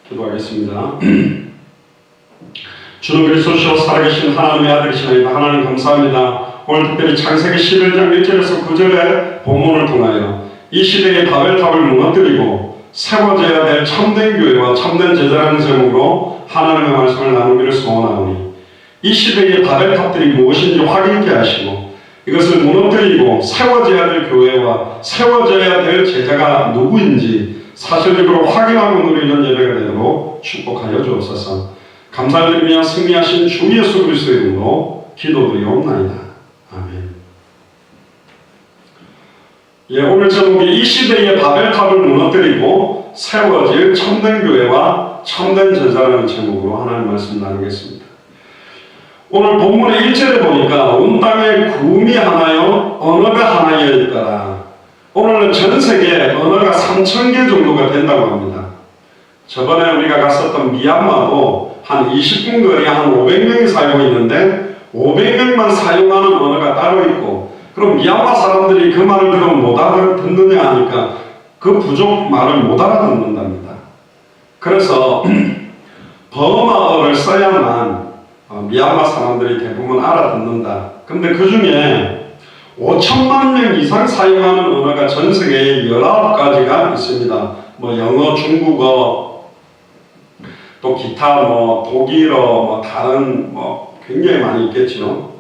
기도하겠습니다. 주는 그리스도시요 살아계신 하나님의 아들이시나이다. 하나님 감사합니다. 오늘 특별히 창세기 11장 1절에서 9절의 본문을 통하여 이 시대의 바벨탑을 무너뜨리고 세워져야 될 참된 교회와 참된 제자라는 제목으로 하나님의 말씀을 나누기를 소원하오니, 이 시대의 바벨탑들이 무엇인지 확인케 하시고 이것을 무너뜨리고 세워져야 될 교회와 세워져야 될 제자가 누구인지 사실적으로 확인하고 누리는 예배가 되도록 축복하여 주옵소서. 감사드리며 승리하신 주 예수 그리스도의 이름으로 기도드리옵나이다. 아멘. 오늘 제목이 이 시대의 바벨탑을 무너뜨리고 세워질 참된 교회와 참된 제자라는 제목으로 하나님 말씀 나누겠습니다. 오늘 본문의 1절에 보니까 온 땅에 구음이 하나요 언어가 하나이었더라. 오늘은 전 세계에 언어가 3,000개 정도가 된다고 합니다. 저번에 우리가 갔었던 미얀마도 한 20분 거리에 한 500명이 살고 있는데 500명만 사용하는 언어가 따로 있고, 그럼 미얀마 사람들이 그 말을 들으면 못 알아듣느냐 하니까 그 부족 말을 못 알아듣는답니다. 그래서 버마어를 써야만 미얀마 사람들이 대부분 알아듣는다. 근데 그 중에 5천만 명 이상 사용하는 언어가 전 세계에 19가지가 있습니다. 영어, 중국어, 또 기타, 독일어, 다른 굉장히 많이 있겠죠.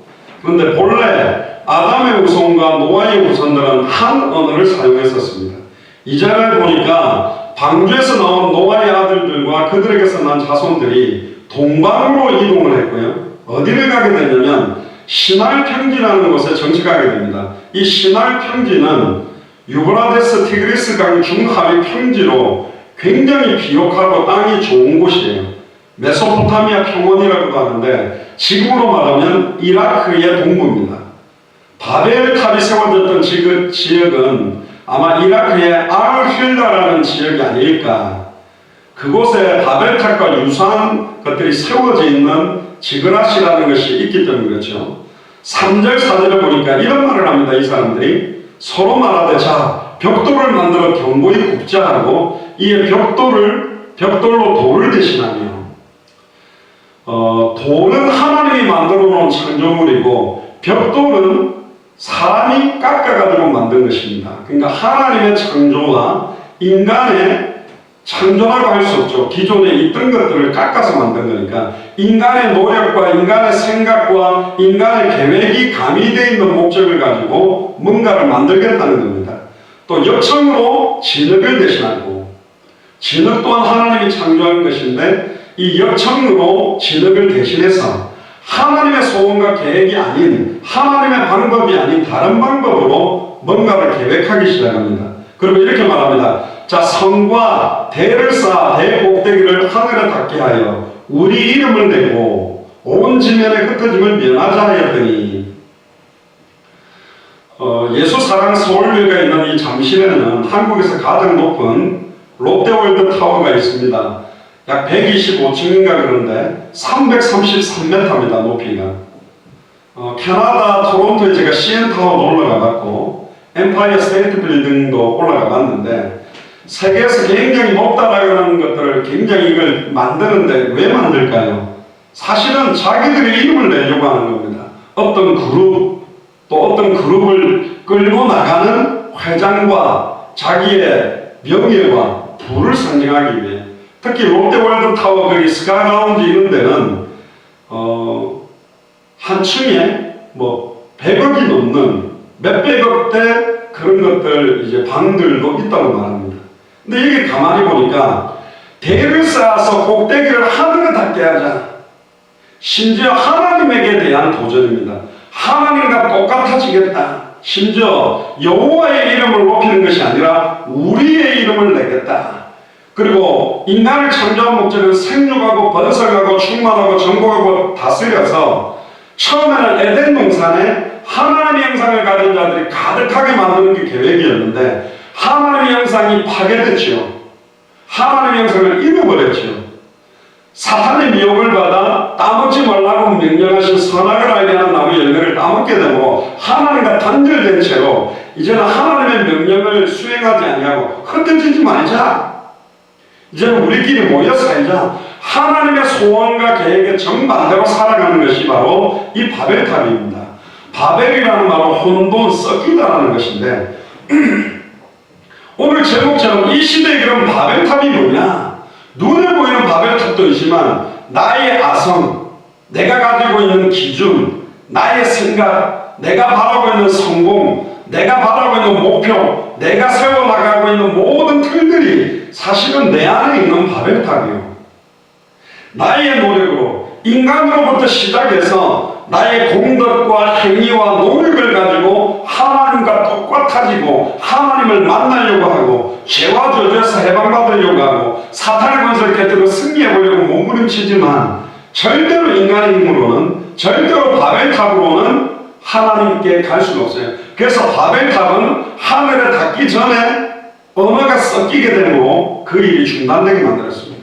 그런데 본래 아담의 후손과 노아의 후손들은 한 언어를 사용했었습니다. 이 자리에 보니까 방주에서 나온 노아의 아들들과 그들에게서 난 자손들이 동방으로 이동을 했고요. 어디를 가게 되냐면 시날 평지라는 곳에 정착하게 됩니다. 이 시날 평지는 유브라데스 티그리스 강 중하위 평지로 굉장히 비옥하고 땅이 좋은 곳이에요. 메소포타미아 평원이라고도 하는데 지금으로 말하면 이라크의 동부입니다. 바벨탑이 세워졌던 지역은 아마 이라크의 알힐라라는 지역이 아닐까. 그곳에 바벨탑과 유사한 것들이 세워져 있는 지그라시라는 것이 있기 때문에 그렇죠. 3절 4절에 보니까 이런 말을 합니다. 이 사람들이 서로 말하되 자 벽돌을 만들어 견고히 굽자 하고, 이에 벽돌로 돌을 대신하며, 돌은 하나님이 만들어 놓은 창조물이고 벽돌은 사람이 깎아가지고 만든 것입니다. 그러니까 하나님의 창조와 인간의 창조라고 할 수 없죠. 기존에 있던 것들을 깎아서 만든 거니까 인간의 노력과 인간의 생각과 인간의 계획이 가미되어 있는 목적을 가지고 뭔가를 만들겠다는 겁니다. 또 역청으로 진흙을 대신하고, 진흙 또한 하나님이 창조한 것인데 이 역청으로 진흙을 대신해서 하나님의 소원과 계획이 아닌, 하나님의 방법이 아닌 다른 방법으로 뭔가를 계획하기 시작합니다. 그러면 이렇게 말합니다. 자, 성과 대를 쌓아 대 꼭대기를 하늘에 닿게 하여 우리 이름을 내고 온 지면에 흩어짐을 면하자 하였더니, 예수 사랑 서울교회가 있는 이 잠실에는 한국에서 가장 높은 롯데월드 타워가 있습니다. 약 125층인가 그런데 333m입니다. 높이가. 캐나다 토론토에 제가 CN 타워도 올라가 봤고 엠파이어 스테이트 빌딩도 올라가 봤는데, 세계에서 굉장히 높다라고 하는 것들을 굉장히 이걸 만드는데 왜 만들까요? 사실은 자기들의 이름을 내려고 하는 겁니다. 어떤 그룹, 또 어떤 그룹을 끌고 나가는 회장과 자기의 명예와 부를 상징하기 위해. 특히 롯데월드 타워, 거기 스카이라운지 이런 데는 한 층에 100억이 넘는 몇백억대 그런 것들 이제 방들도 있다고 말합니다. 근데 여기 가만히 보니까 대를 쌓아서 꼭대기를 하늘에 닿게 하자. 심지어 하나님에게 대한 도전입니다. 하나님과 똑같아지겠다. 심지어 여호와의 이름을 높이는 것이 아니라 우리의 이름을 내겠다. 그리고 인간을 창조한 목적은 생육하고 번성하고 충만하고 정복하고 다스려서 처음에는 에덴 동산에 하나님의 형상을 가진 자들이 가득하게 만드는 게 계획이었는데 하나님의 형상이 파괴됐지요. 하나님의 형상을 잃어버렸지요. 사탄의 미혹을 받아 따먹지 말라고 명령하신 선악을 알게 하는 나무 열매를 따먹게 되고 하나님과 단절된 채로 이제는 하나님의 명령을 수행하지 아니하고 흩어지지 말자. 이제는 우리끼리 모여 살자. 하나님의 소원과 계획에 정반대로 살아가는 것이 바로 이 바벨탑입니다. 바벨이라는 말은 혼돈, 썩기다라는 것인데 오늘 제목처럼 이 시대에 그럼 바벨탑이 뭐냐? 눈에 보이는 바벨탑도 있지만 나의 아성, 내가 가지고 있는 기준, 나의 생각, 내가 바라고 있는 성공, 내가 바라고 있는 목표, 내가 세워나가고 있는 모든 틀들이 사실은 내 안에 있는 바벨탑이에요. 나의 노력으로 인간으로부터 시작해서 나의 공덕과 행위와 노력을 가지고 하나님과 똑같아지고 하나님을 만나려고 하고 죄와 저주에서 해방받으려고 하고 사탄의 권세를 깨뜨리고 승리해보려고 몸부림치지만 절대로 인간의 힘으로는 절대로 바벨탑으로는 하나님께 갈 수가 없어요. 그래서 바벨탑은 하늘에 닿기 전에 언어가 섞이게 되므로 그 일이 중단되게 만들었습니다.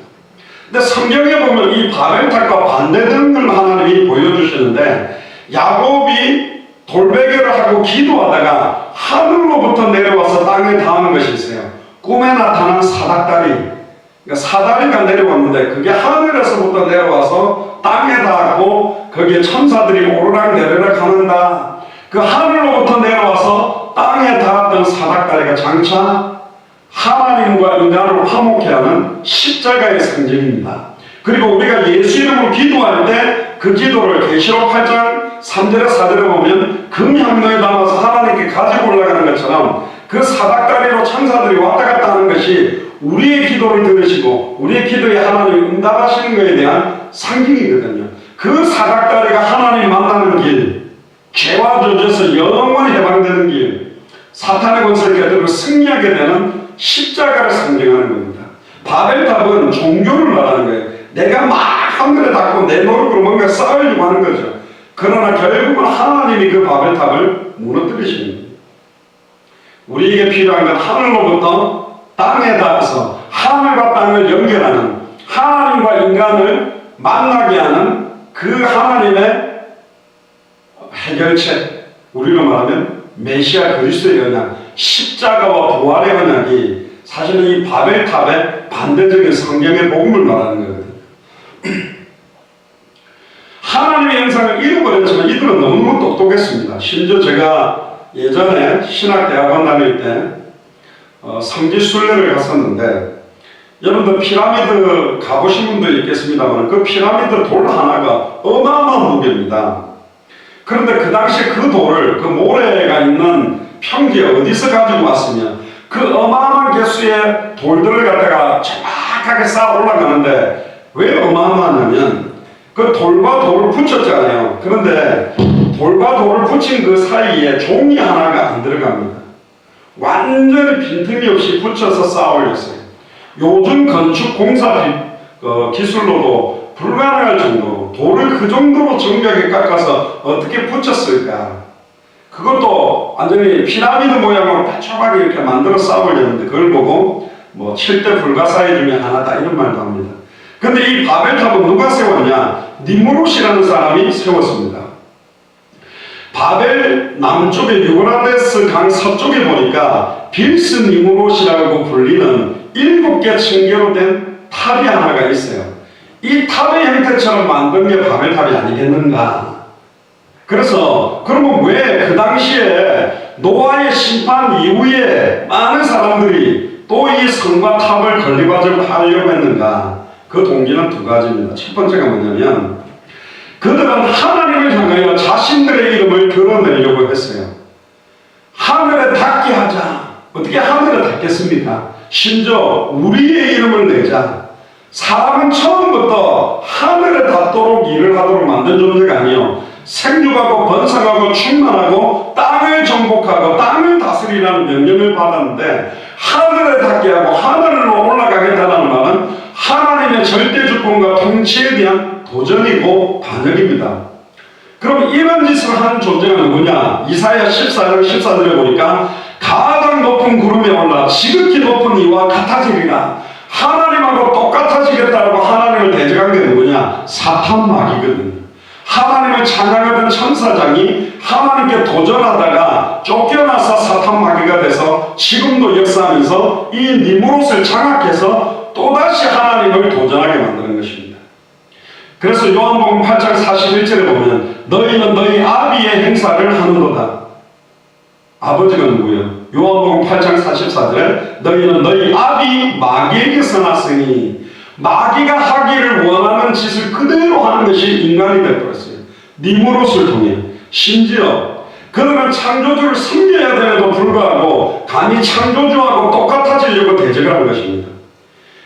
근데 성경에 보면 이 바벨탑과 반대되는 걸 하나님이 보여주시는데 야곱이 돌베개를 하고 기도하다가 하늘로부터 내려와서 땅에 닿는 것이 있어요. 꿈에 나타난 사닥다리. 그러니까 사다리가 내려왔는데 그게 하늘에서부터 내려와서 땅에 닿고 거기에 천사들이 오르락 내리락 하는다. 그 하늘로부터 내려와서 땅에 닿았던 사닥다리가 장차 하나님과 인간을 화목케 하는 십자가의 상징입니다. 그리고 우리가 예수 이름으로 기도할 때 그 기도를 계시록 8장 3절에 4절에 보면 금향로에 담아서 하나님께 가지고 올라가는 것처럼 그 사닥다리로 천사들이 왔다 갔다 하는 것이 우리의 기도를 들으시고 우리의 기도에 하나님이 응답하시는 것에 대한 상징이거든요. 그 사닥다리가 하나님 만나는 길, 죄와 저주에서 영원히 해방되는 길, 사탄의 권세를 깨뜨리고 승리하게 되는 십자가를 상징하는 겁니다. 바벨탑은 종교를 말하는 거예요. 내가 막 하늘에 닿고 내 노력으로 뭔가 쌓으려고 하는 거죠. 그러나 결국은 하나님이 그 바벨탑을 무너뜨리시는 거예요. 우리에게 필요한 건 하늘로부터 땅에 닿아서 하늘과 땅을 연결하는 하나님과 인간을 만나게 하는 그 하나님의 해결책, 우리로 말하면 메시아 그리스도의 언약, 십자가와 부활의 언약이 사실은 이 바벨탑의 반대적인 성경의 복음을 말하는 거거든요. 하나님의 형상을 잃어버렸지만 이들은 너무너무 똑똑했습니다. 심지어 제가 예전에 신학대학원 다닐 때 성지순례를 갔었는데 여러분들 피라미드 가보신 분도 있겠습니다만 그 피라미드 돌 하나가 어마어마한 무게입니다. 그런데 그 당시에 그 돌을 그 모래가 있는 평지에 어디서 가지고 왔으면 그 어마어마한 개수의 돌들을 갖다가 정확하게 쌓아 올라가는데 왜 어마어마하냐면 그 돌과 돌을 붙였잖아요. 그런데 돌과 돌을 붙인 그 사이에 종이 하나가 안 들어갑니다. 완전히 빈틈이 없이 붙여서 쌓아 올렸어요. 요즘 건축 공사 기술로도 불가능할 정도로 돌을 그 정도로 정교하게 깎아서 어떻게 붙였을까? 그것도 완전히 피라미드 모양으로 빠짝하게 이렇게 만들어 쌓아 올렸는데 그걸 보고 뭐 7대 불가사의 중에 하나다 이런 말도 합니다. 근데 이 바벨탑은 누가 세웠냐? 니무롯이라는 사람이 세웠습니다. 바벨 남쪽에 유브라데스 강 서쪽에 보니까 빌스 니무롯이라고 불리는 7개 층계로 된 탑이 하나가 있어요. 이 탑의 형태처럼 만든 게 바벨탑이 아니겠는가? 그래서 그러면 왜 그 당시에 노아의 심판 이후에 많은 사람들이 또 이 성과 탑을 건립하려고 했는가? 그 동기는 두 가지입니다. 첫 번째가 뭐냐면 그들은 하나님을 향하여 자신들의 이름을 드러내려고 했어요. 하늘에 닿게 하자. 어떻게 하늘에 닿겠습니까? 심지어 우리의 이름을 내자. 사람은 처음부터 하늘에 닿도록 일을 하도록 만든 존재가 아니요 생육하고 번성하고 충만하고 땅을 정복하고 땅을 다스리라는 명령을 받았는데 하늘에 닿게 하고 하늘로 올라가겠다는 말은 하나님의 절대 주권과 통치에 대한 도전이고 반역입니다. 그럼 이런 짓을 하는 존재가 누구냐? 이사야 14장 14절에 보니까 가장 높은 구름에 올라 지극히 높은 이와 같아지리라. 하나님하고 똑같아지겠다고 하나님을 대적한 게 누구냐? 사탄 마귀거든요. 하나님을 찬양하던 천사장이 하나님께 도전하다가 쫓겨나서 사탄 마귀가 돼서 지금도 역사하면서 이 니무롯을 장악해서 또다시 하나님을 도전하게 만드는 것입니다. 그래서 요한복음 8장 41절에 보면 너희는 너희 아비의 행사를 하는도다. 아버지가 누구예요? 요한복음 8장 44절에 너희는 너희 아비 마귀에게서 났으니, 마귀가 하기를 원하는 짓을 그대로 하는 것이 인간이 되어버렸어요. 니무롯을 통해. 심지어 그들은 창조주를 섬겨야 됨에도 불구하고 감히 창조주하고 똑같아지려고 대적을 한 것입니다.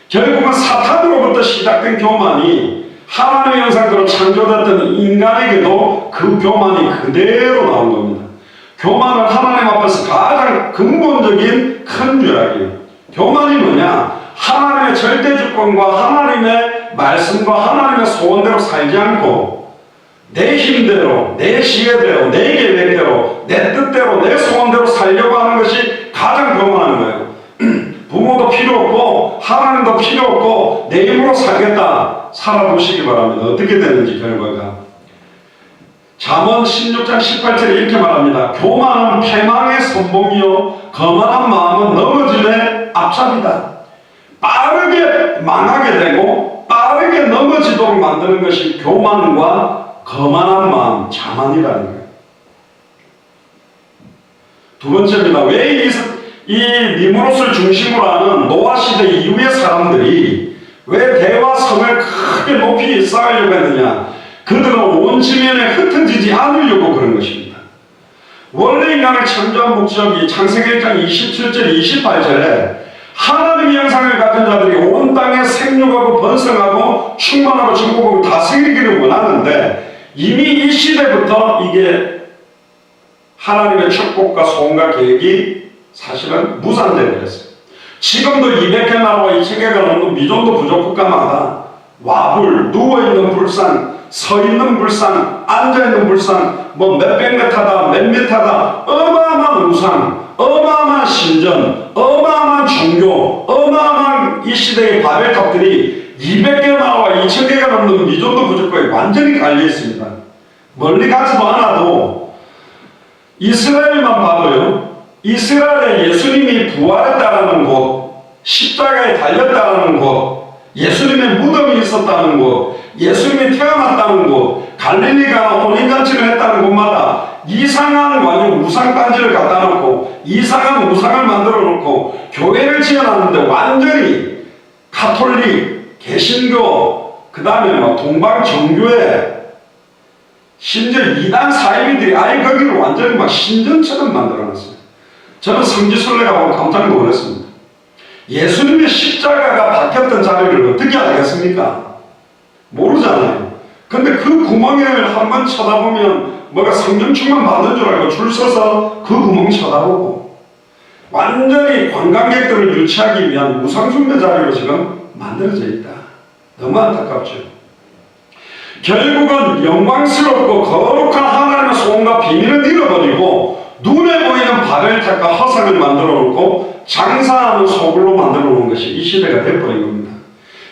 결국은 사탄으로부터 시작된 교만이 하나님의 형상대로 창조됐던 인간에게도 그 교만이 그대로 나온 겁니다. 교만은 하나님 앞에서 가장 근본적인 큰 죄악이에요. 교만이 뭐냐? 하나님의 절대 주권과 하나님의 말씀과 하나님의 소원대로 살지 않고 내 힘대로, 내 지혜대로, 내 계획대로, 내 뜻대로, 내 소원대로 살려고 하는 것이 가장 교만한 거예요. 부모도 필요 없고 하나님도 필요 없고 내 힘으로 살겠다. 살아보시기 바랍니다. 어떻게 되는지 결과가. 잠언 16장 18절에 이렇게 말합니다. 교만은 패망의 선봉이요 거만한 마음은 넘어짐의 앞잡이다. 빠르게 망하게 되고 빠르게 넘어지도록 만드는 것이 교만과 거만한 마음, 자만이라는 거예요. 두 번째입니다. 왜 이 니무롯을 중심으로 하는 노아 시대 이후의 사람들이 왜 대와 성을 크게 높이 쌓으려고 했느냐? 그들은 온 지면에 흩어지지 않으려고 그런 것입니다. 원래 인간을 창조한 목적이 창세기 1장 27절 28절에 하나님의 형상을 가진 자들이 온 땅에 생육하고 번성하고 충만하고 전국을 다스리기를 원하는데, 이미 이 시대부터 이게 하나님의 축복과 소원과 계획이 사실은 무산되어 버렸어요. 지금도 200개 나라와 2000개가 넘는 미존도 부족 국가마다 와불, 누워있는 불상, 서있는 불상, 앉아있는 불상, 뭐 몇백 메타다, 몇 메타다, 어마어마한 우상, 어마어마한 신전, 어마어마한 종교, 어마어마한 이 시대의 바벨탑들이 200개 나라와 2000개가 넘는 미존도 부족국에 완전히 깔려있습니다. 멀리 가지도 않아도 이스라엘만 봐도요, 이스라엘에 예수님이 부활했다는 곳, 십자가에 달렸다는 곳, 예수님의 무덤이 있었다는 곳, 예수님이 태어났다는 곳, 갈릴리가 혼인잔치를 했다는 곳마다 이상한 완전 우상단지를 갖다 놓고 이상한 우상을 만들어 놓고 교회를 지어놨는데 완전히 가톨릭, 개신교, 그 다음에 뭐 동방정교회, 심지어 이단 사이비들이 아예 거기를 완전히 막 신전처럼 만들어 놨어요. 저는 성지순례가 보고 깜짝 놀랐습니다. 예수님의 십자가가 박혔던 자리를 어떻게 알겠습니까? 모르잖아요. 근데 그 구멍을 한번 쳐다보면 뭐가 성경충만 받는 줄 알고 줄 서서 그 구멍 쳐다보고 완전히 관광객들을 유치하기 위한 우상숭배 자리로 지금 만들어져 있다. 너무 안타깝죠. 결국은 영광스럽고 거룩한 하나님의 소원과 비밀을 잃어버리고 눈에 보이는 바벨탑과 허상을 만들어 놓고 장사하는 소굴로 만들어 놓은 것이 이 시대가 되어버린 겁니다.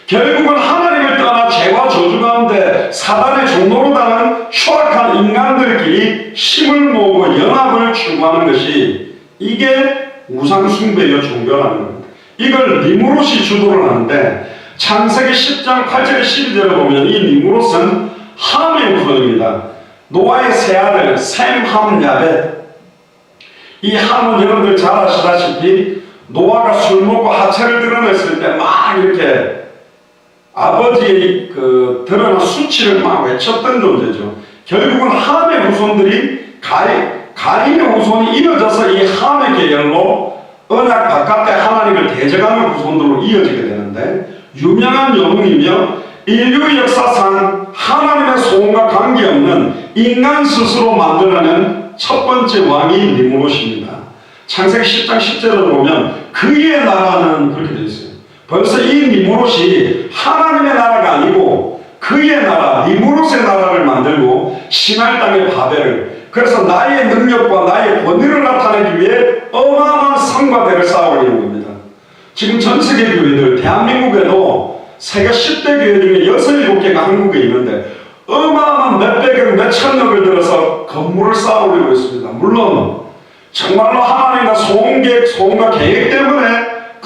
결국은 하나님을 떠나 죄와 저주 가운데 사단의 종로로 당한 추악한 인간들끼리 힘을 모으고 연합을 추구하는 것이 이게 우상숭배여 종교라는 겁니다. 이걸 니무롯이 주도를 하는데 창세기 10장 8절 12절에 보면 이 니무롯은 함의 후손입니다. 노아의 세 아들 셈, 함, 야벳. 이 함은 여러분들 잘 아시다시피 노아가 술 먹고 하체를 드러냈을 때 막 이렇게 아버지의 그 드러난 수치를 막 외쳤던 존재죠. 결국은 함의 후손들이 가인의 후손이 이어져서 이 함의 계열로 언약 바깥에 하나님을 대적하는 후손들로 이어지게 되는데, 유명한 영웅이며 인류 역사상 하나님의 소원과 관계없는 인간 스스로 만들어낸 첫 번째 왕이 니무롯입니다. 창세기 10장 10절을 보면 그의 나라는 그렇게 되어 있어요. 벌써 이 니무롯이 하나님의 나라가 아니고 그의 나라, 니무롯의 나라를 만들고 신할 땅의 바벨을, 그래서 나의 능력과 나의 권위를 나타내기 위해 어마어마한 성과 대를 쌓아올리는 겁니다. 지금 전 세계 교회들, 대한민국에도 세계 10대 교회 중에 6, 7개가 한국에 있는데 어마어마한 몇백억, 몇천억을 들어서 건물을 쌓아올리고 있습니다. 물론 정말로 하나님과 소원과 계획 때문에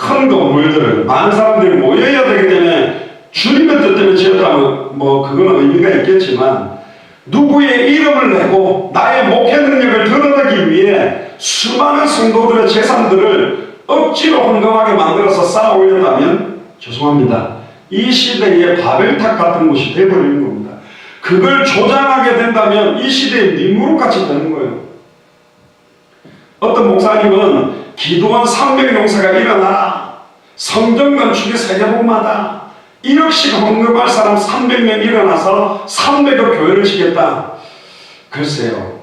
큰 건물들을 많은 사람들이 모여야 되기 때문에 주님의 뜻 때문에 지었다면 그거는 의미가 있겠지만 누구의 이름을 내고 나의 목회 능력을 드러내기 위해 수많은 성도들의 재산들을 억지로 헌금하게 만들어서 쌓아 올렸다면 죄송합니다. 이 시대의 바벨탑 같은 곳이 되어버리는 겁니다. 그걸 조장하게 된다면 이 시대의 니무롯같이 되는 거예요. 어떤 목사님은 기도원 300용사가 일어나라, 성전 건축이 세계복마다 1억씩 헌금할 사람 300명 일어나서 300억 교회를 지겠다. 글쎄요,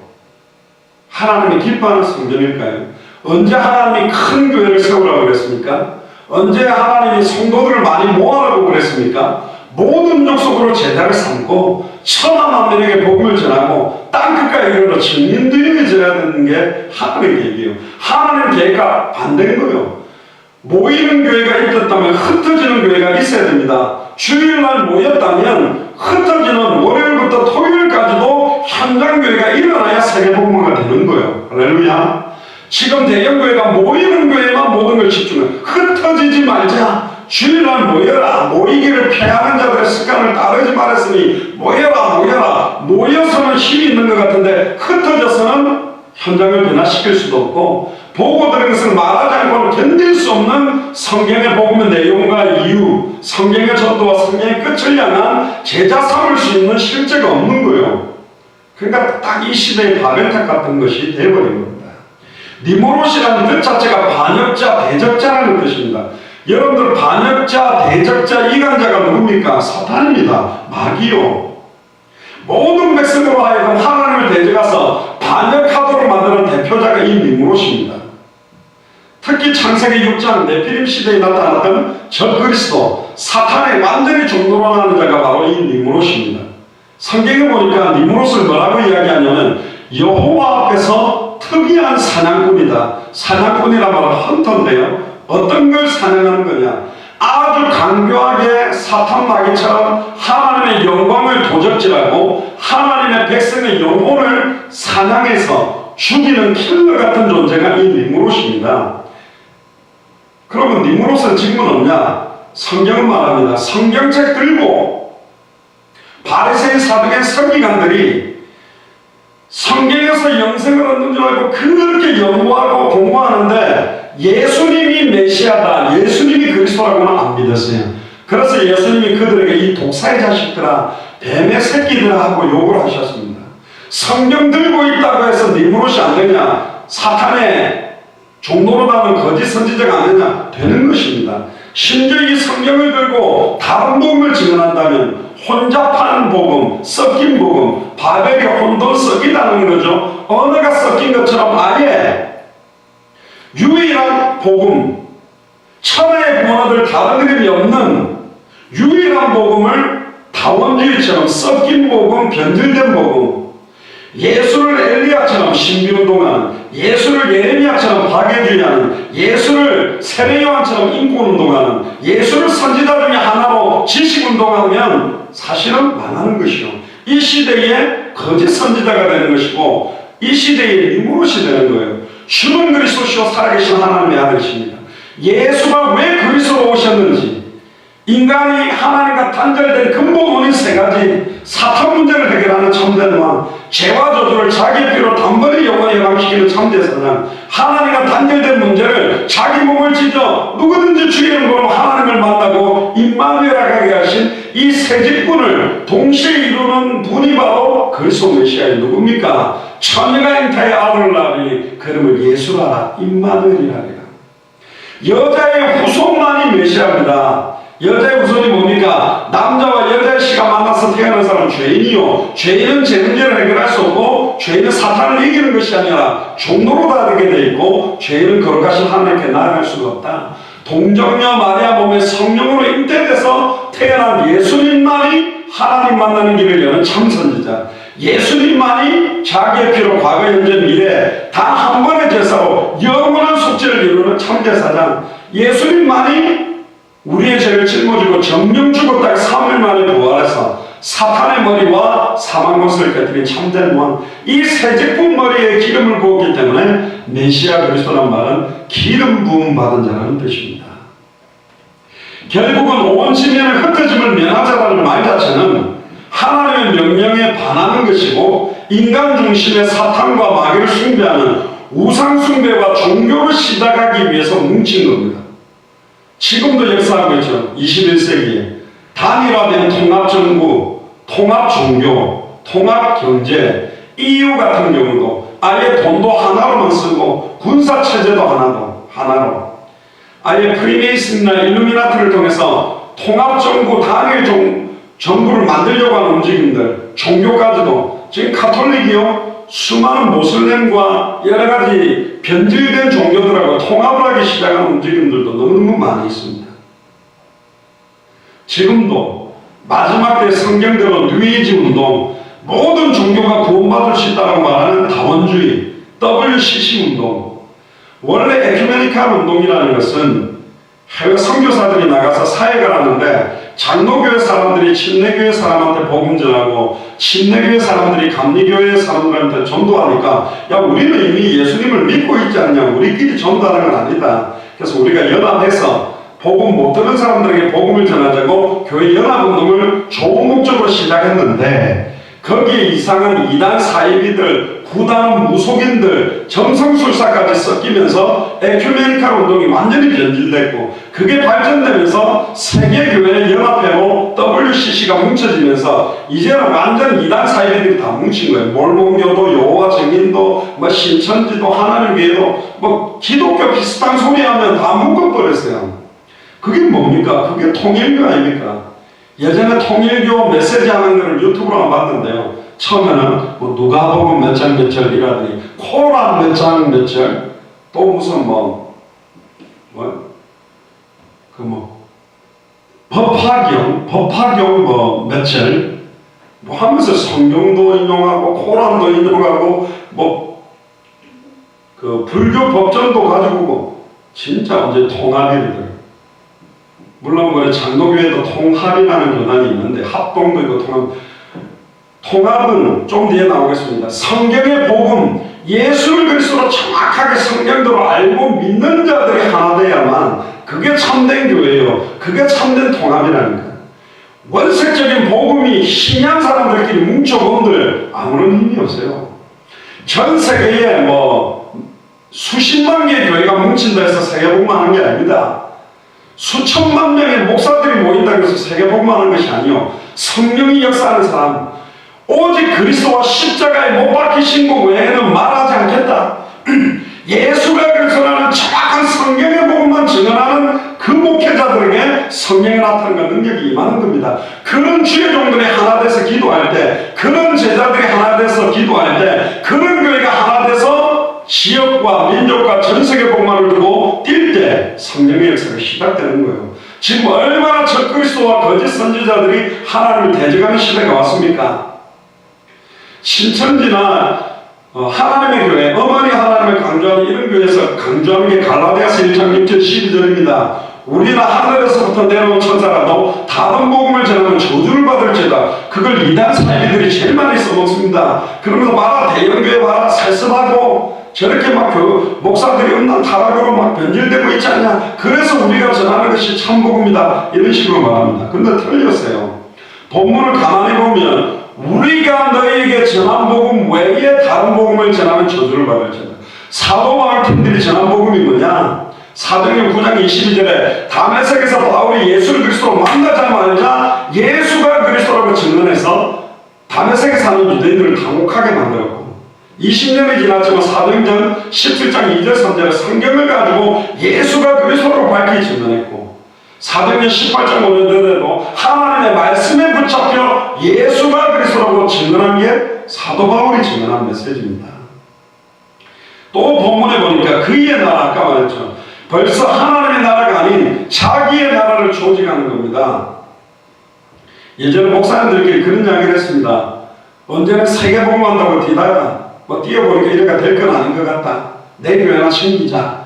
하나님이 기뻐하는 성전일까요? 언제 하나님이 큰 교회를 세우라고 그랬습니까? 언제 하나님이 성도들을 많이 모아라고 그랬습니까? 모든 족속으로 제자를 삼고 천하 만민에게 복음을 전하고 땅끝까지 이르러 증인들이 되어야 되는 게 하나님의 계획이에요. 하나님 계획과 반대인 거예요. 모이는 교회가 있었다면 흩어지는 교회가 있어야 됩니다. 주일날 모였다면 흩어지는 월요일부터 토요일까지도 현장교회가 일어나야 세계복음화가 되는 거예요. 할렐루야. 지금 대형교회가 모이는 교회만 모든 걸 집중해. 흩어지지 말자. 주일날 모여라. 모이기를 피하는 자들의 습관을 따르지 말았으니 모여라. 모여서는 힘이 있는 것 같은데 흩어져서는 현장을 변화시킬 수도 없고 보고 들은 것을 말하지 않고는 견딜 수 없는 성경의 복음의 내용과 이유, 성경의 전도와 성경의 끝을 향한 제자 삼을 수 있는 실제가 없는 거예요. 그러니까 딱 이 시대의 바벨탑 같은 것이 되어버린 겁니다. 니무롯이라는 뜻 자체가 반역자, 대적자라는 뜻입니다. 여러분들 반역자, 대적자, 이간자가 누굽니까? 사탄입니다. 마귀요. 모든 백성으로 하여금 하나님을 대적해서 반역하도록 만드는 대표자가 이 니무롯입니다. 특히 창세기 6장 네피림 시대에 나타났던 적그리스도, 사탄의 완전히 종노릇하는 자가 바로 이 니무롯입니다. 성경에 보니까 니무롯을 뭐라고 이야기하냐면 여호와 앞에서 특이한 사냥꾼이다. 사냥꾼이란 말은 헌터인데요. 어떤 걸 사냥하는 거냐? 아주 강교하게 사탄 마귀처럼 하나님의 영광을 도적질하고 하나님의 백성의 영혼을 사냥해서 죽이는 킬러 같은 존재가 이 니무롯입니다. 그러면 니무롯은 지금은 없냐? 성경은 말합니다. 성경책 들고 바리새인 사두개인 서기관들이 성경에서 영생을 얻는 줄 알고 그렇게 연구하고 공부하는데 예수님이 메시아다, 예수님이 그리스도라고는 안 믿었어요. 그래서 예수님이 그들에게 이 독사의 자식들아, 뱀의 새끼들아 하고 욕을 하셨습니다. 성경 들고 있다고 해서 니무롯이 안 되냐? 사탄의 종노릇하는 거짓 선지자가 안 되냐? 되는 것입니다. 심지어 이 성경을 들고 다른 복음을 증언한다면 혼잡한 복음, 섞인 복음, 바벨이 혼돈 섞이다는 거죠. 언어가 섞인 것처럼 아예 유일한 복음, 천하의 문화들 다른 이름이 없는 유일한 복음을 다원주의처럼 섞인 복음, 변질된 복음, 예수를 엘리야처럼 신비운동하는, 예수를 예레미야처럼 파괴주의하는, 예수를 세례요한처럼 인권운동하는, 예수를 선지자 중에 하나로 지식운동하면 사실은 망하는 것이요. 이 시대에 거짓 선지자가 되는 것이고 이 시대에 니무롯이 되는 거예요. 주는 그리스도시요 살아계신 하나님의 아들이십니다. 예수가 왜 그리스도로 오셨는지, 인간이 하나님과 단절된 근본 원인 세 가지, 사탄 문제를 해결하는 참된 왕, 죄와 저주를 자기 피로 단번에 영원히 해방시키는 참된 사장, 하나님과 단절된 문제를 자기 몸을 찢어 누구든지 죽이는 걸로 하나님을 만나고 임마누엘하게 하신 이 세 직분을 동시에 이루는 분이 바로 그리스도 메시아의 누굽니까? 처녀가 잉타의 아들을 낳으니 그 이름을 예수라, 임마누엘이라리라. 여자의 후손만이 메시아입니다. 여자의 후손이 뭡니까? 남자와 여자의 씨가 만나서 태어난 사람은 죄인이요. 죄인은 죄 문제를 해결할 수 없고 죄인은 사탄을 이기는 것이 아니라 종로로 다르게 되어 있고 죄인은 거룩하신 하나님께 나아갈 수가 없다. 동정녀 마리아 몸에 성령으로 잉태돼서 태어난 예수님만이 하나님 만나는 길을 여는 참선지자, 예수님만이 자기의 피로 과거, 현재, 미래 다 한 번의 제사로 영원한 속죄를 이루는 참제사장, 예수님만이 우리의 죄를 짊어지고 정령 죽었다가 3일 만에 부활해서 사탄의 머리와 사망 것을 깨뜨린 참된 왕, 이 세 제품 머리에 기름을 부었기 때문에 메시아 그리스도란 말은 기름 부음 받은 자라는 뜻입니다. 결국은 온 지면의 흩어짐을 면하자라는 말 자체는 하나님의 명령에 반하는 것이고 인간 중심의 사탄과 마귀를 숭배하는 우상 숭배와 종교를 시작하기 위해서 뭉친 겁니다. 지금도 역사하고 있죠. 21세기에 단일화된 통합정부, 통합종교, 통합경제, EU 같은 경우도 아예 돈도 하나로만 쓰고 군사체제도 하나로 아예 프리메이슨이나 일루미나티를 통해서 통합정부, 단일정부를 만들려고 하는 움직임들, 종교까지도 지금 카톨릭이요 수많은 모슬렘과 여러가지 변질된 종교들하고 통합을 하기 시작하는 움직임들도 너무너무 많이 있습니다. 지금도 마지막 때 성경대로 뉴에이지 운동, 모든 종교가 구원받을 수 있다고 말하는 다원주의, WCC 운동, 원래 에큐메니칼 운동이라는 것은 해외 선교사들이 나가서 사역을 하는데 장로교회 사람들이 침례교회 사람한테 복음 전하고 침례교회 사람들이 감리교회 사람들한테 전도하니까 야 우리는 이미 예수님을 믿고 있지 않냐, 우리끼리 전도하는 건 아니다. 그래서 우리가 연합해서 복음 못 듣는 사람들에게 복음을 전하자고 교회 연합운동을 좋은 목적으로 시작했는데 거기에 이상한 이단 사이비들, 구단 무속인들, 점성술사까지 섞이면서 에큐메니칼 운동이 완전히 변질됐고 그게 발전되면서 세계교회 연합회로 WCC가 뭉쳐지면서 이제는 완전 이단 사이비들이 다 뭉친 거예요. 몰몬교도, 여호와 증인도, 신천지도, 하나님교회도 기독교 비슷한 소리 하면 다 묶어버렸어요. 그게 뭡니까? 그게 통일교 아닙니까? 예전에 통일교 메시지 하는 거를 유튜브로 봤는데요. 처음에는 누가복음 몇 장 몇 절이라더니 코란 몇 장 몇 절, 또 무슨 법화경 몇 절, 하면서 성경도 인용하고 코란도 인용하고 불교 법전도 가지고 진짜 언제 통합이들. 물론 장로교회도 통합이라는 교단이 있는데 합동도 있고 통합은 좀 뒤에 나오겠습니다. 성경의 복음, 예수를 그리스도로 정확하게 성경대로 알고 믿는 자들이 하나 돼야만 그게 참된 교회예요. 그게 참된 통합이라는 거예요. 원색적인 복음이 신양 사람들끼리 뭉쳐본들 아무런 의미 없어요. 전 세계에 수십만 개의 교회가 뭉친다 해서 세계복음하는 게 아닙니다. 수천만 명의 목사들이 모인다고 해서 세계복음하는 것이 아니요. 성령이 역사하는 사람, 오직 그리스도와 십자가에 못 박히신 것 외에는 말하지 않겠다. 예수가 그리스도라는 정확한 성경의 복음만 증언하는 그 목회자들에게 성령의 나타남과 능력이 임하는 겁니다. 그런 주의 종들이 하나 돼서 기도할 때, 그런 제자들이 하나 돼서 기도할 때, 그런 교회가 하나 돼서 지역과 민족과 전 세계 복만을 두고 뛸 때 성령의 역사가 시작되는 거예요. 지금 얼마나 적그리스도와 거짓 선지자들이 하나님을 대적하는 시대가 왔습니까? 신천지나 하나님의 교회, 어머니 하나님을 강조하는 이런 교회에서 강조하는 게 갈라디아서 1장 6절 12절입니다. 우리나 하늘에서부터 내려온 천사라도 다른 복음을 전하면 저주를 받을지다. 그걸 이단 사이비들이 제일 많이 써먹습니다. 그러면서 봐라, 대형교회 봐라, 살습하고 저렇게 목사들이 음란 타락으로 변질되고 있지 않냐. 그래서 우리가 전하는 것이 참복음이다. 이런 식으로 말합니다. 근데 틀렸어요. 본문을 가만히 보면 우리가 너희에게 전한 복음 외에 다른 복음을 전하면 저주를 받을지다. 사도 바울 팀들이 전한 복음이 뭐냐? 사도행전 9장 22절에 다메섹에서 바울이 예수를 그리스도로 만나자마자 예수가 그리스도라고 증언해서 다메섹에 사는 유대인들을 당혹하게 만들었고 20년이 지났지만 사도행전 17장 2절 3절에 성경을 가지고 예수가 그리스도로 밝히 증언했고 사도행전 18장 5절에도 하나님의 말씀에 붙잡혀 예수가 그리스도라고 증언한 게 사도 바울이 증언한 메시지입니다. 또 본문에 보니까 그의 나라, 아까 말했죠. 벌써 하나님의 나라가 아닌 자기의 나라를 조직하는 겁니다. 예전에 목사님들끼리 그런 이야기를 했습니다. 언제는 세계복음한다고 뛰다가 뛰어보니까 이래가 될 건 아닌 것 같다. 내 교회나 챙기자.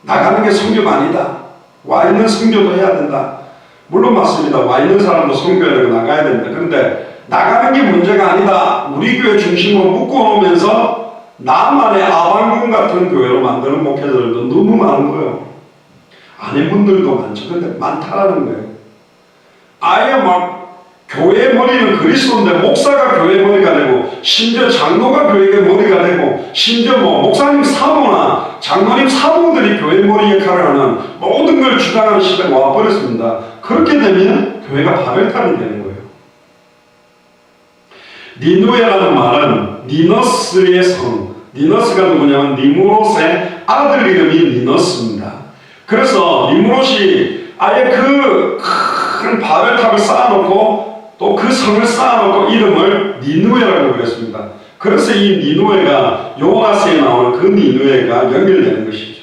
나가는 게 성교가 아니다. 와 있는 성교도 해야 된다. 물론 맞습니다. 와 있는 사람도 성교해야 되고 나가야 됩니다. 그런데 나가는 게 문제가 아니다. 우리 교회 중심으로 묶어놓으면서 나만의 아방궁 같은 교회로 만드는 목회자들도 너무 많은 거예요. 아내분들도 많죠. 근데 많다라는 거예요. 아예 막 교회 머리는 그리스도인데 목사가 교회 머리가 되고, 심지어 장로가 교회 머리가 되고, 심지어 뭐 목사님 사모나 장로님 사모들이 교회 머리 역할을 하는 모든 걸 주장하는 시대가 와버렸습니다. 그렇게 되면 교회가 바벨탑이 되는 거예요. 니누에라는 말은 니너스의 성, 니너스가 누구냐면 니무롯의 아들 이름이 니너스입니다. 그래서 니무롯이 아예 그 큰 바벨탑을 쌓아놓고 또 그 성을 쌓아놓고 이름을 니누에라고 그랬습니다. 그래서 이 니누에가 요나스에 나오는 그 니누에가 연결되는 것이죠.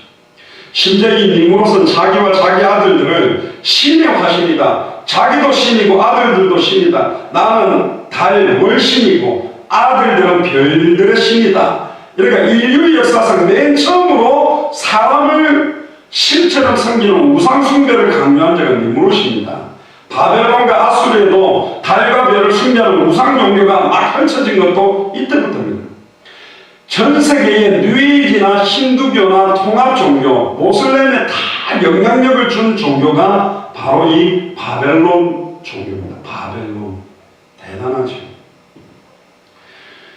심지어 이 니무롯은 자기와 자기 아들들을 신의 화신이다. 자기도 신이고 아들들도 신이다. 나는 달 월신이고 아들들은 별들의 신이다. 그러니까 인류 역사상 맨 처음으로 사람을 신처럼 섬기는 우상숭배를 강요한 자가 니무롯입니다. 바벨론과 아수르에도 달과 별을 숭배하는 우상 종교가 막 펼쳐진 것도 이때부터입니다. 전 세계의 뉴에이지나 힌두교나 통합 종교, 모슬렘에 다 영향력을 준 종교가 바로 이 바벨론 종교입니다. 바벨론. 대단하죠.